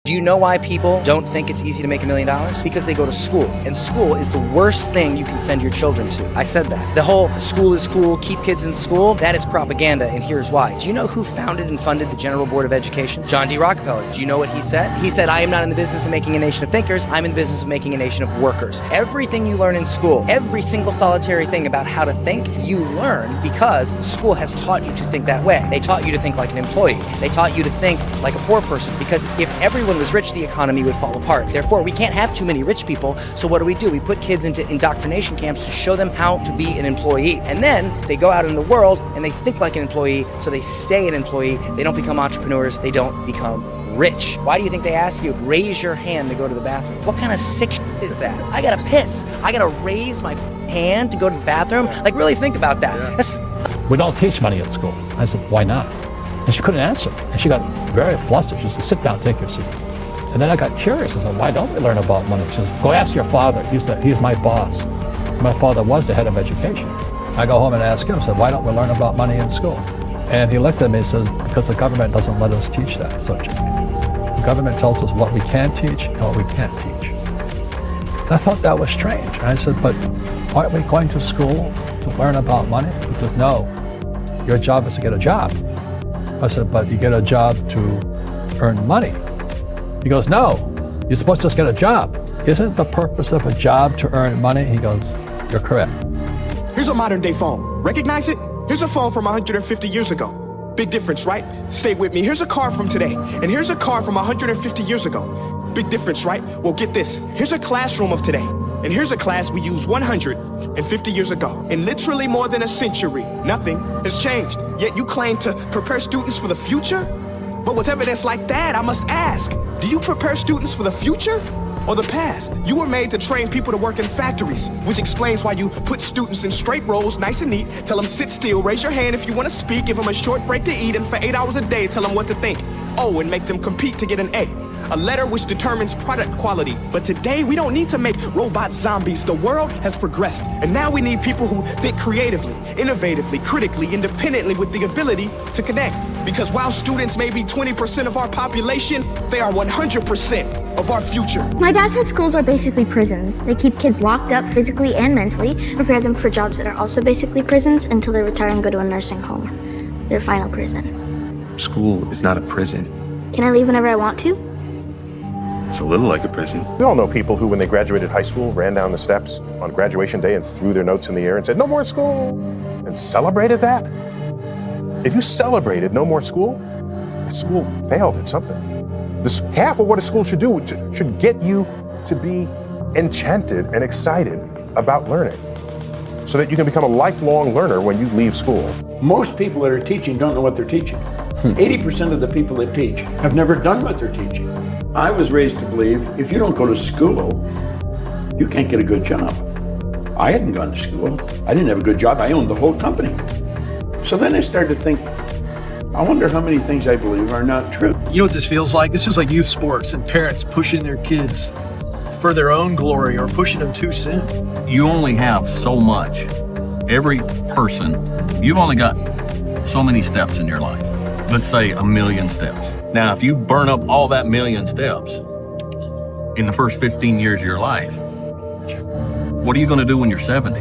Do you know why people don't think it's easy to make $1 million? Because they go to school, and school is the worst thing you can send your children to. I said that. The whole school is cool, keep kids in school, that is propaganda, and here's why. Do you know who founded and funded the General Board of Education? John D. Rockefeller. Do you know what he said? He said, I am not in the business of making a nation of thinkers, I'm in the business of making a nation of workers. Everything you learn in school, every single solitary thing about how to think, you learn because school has taught you to think that way. They taught you to think like an employee. They taught you to think like a poor person, because if everyone was rich, the economy would fall apart. Therefore, we can't have too many rich people, so what do? We put kids into indoctrination camps to show them how to be an employee. And then they go out in the world and they think like an employee, so they stay an employee. They don't become entrepreneurs. They don't become rich. Why do you think they ask you, raise your hand to go to the bathroom? What kind of sick shit is that? I gotta piss. I gotta raise my hand to go to the bathroom? Like, really think about that. Yeah. We don't teach money at school. I said, why not? And she couldn't answer. And she got very flustered. She said, sit down, take your seat. And then I got curious. I said, why don't we learn about money? She says, go ask your father. He's my boss. My father was the head of education. I go home and ask him, I said, why don't we learn about money in school? And he looked at me and says, because the government doesn't let us teach that subject. The government tells us what we can teach and what we can't teach. And I thought that was strange. And I said, but aren't we going to school to learn about money? He says, no, your job is to get a job. I said, but you get a job to earn money. He goes, no, you're supposed to just get a job. Isn't the purpose of a job to earn money? He goes, you're correct. Here's a modern day phone. Recognize it? Here's a phone from 150 years ago. Big difference, right? Stay with me. Here's a car from today. And here's a car from 150 years ago. Big difference, right? Well, get this. Here's a classroom of today. And here's a class we used 150 years ago. In literally more than a century, nothing has changed. Yet you claim to prepare students for the future? But with evidence like that, I must ask, do you prepare students for the future or the past? You were made to train people to work in factories, which explains why you put students in straight rows, nice and neat, tell them sit still, raise your hand if you want to speak, give them a short break to eat, and for 8 hours a day, tell them what to think. Oh, and make them compete to get an A. A letter which determines product quality. But today, we don't need to make robot zombies. The world has progressed, and now we need people who think creatively, innovatively, critically, independently, with the ability to connect. Because while students may be 20% of our population, they are 100% of our future. My dad said schools are basically prisons. They keep kids locked up physically and mentally, prepare them for jobs that are also basically prisons until they retire and go to a nursing home. Their final prison. School is not a prison. Can I leave whenever I want to? It's a little like a prison. We all know people who, when they graduated high school, ran down the steps on graduation day and threw their notes in the air and said, no more school, and celebrated that. If you celebrated no more school, school failed at something. Half of what a school should do should get you to be enchanted and excited about learning so that you can become a lifelong learner when you leave school. Most people that are teaching don't know what they're teaching. 80% of the people that teach have never done what they're teaching. I was raised to believe if you don't go to school, you can't get a good job. I hadn't gone to school. I didn't have a good job. I owned the whole company. So then I started to think, I wonder how many things I believe are not true. You know what this feels like? This feels like youth sports and parents pushing their kids for their own glory or pushing them too soon. You only have so much. Every person, you've only got so many steps in your life. Let's say 1 million steps. Now, if you burn up all that 1 million steps in the first 15 years of your life, what are you going to do when you're 70?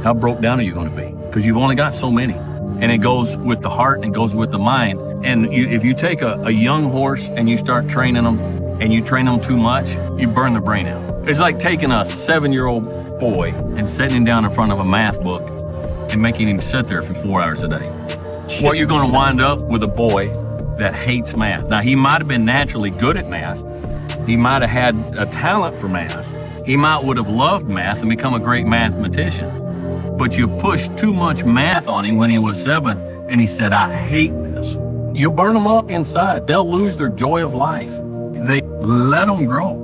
How broke down are you going to be? Because you've only got so many. And it goes with the heart and it goes with the mind. And if you take a young horse and you start training them and you train them too much, you burn the brain out. It's like taking a 7-year-old boy and setting him down in front of a math book and making him sit there for 4 hours a day. Well, you're going to wind up with a boy that hates math. Now, he might have been naturally good at math. He might have had a talent for math. He would have loved math and become a great mathematician. But you pushed too much math on him when he was 7, and he said, I hate this. You burn them up inside. They'll lose their joy of life. They let them grow.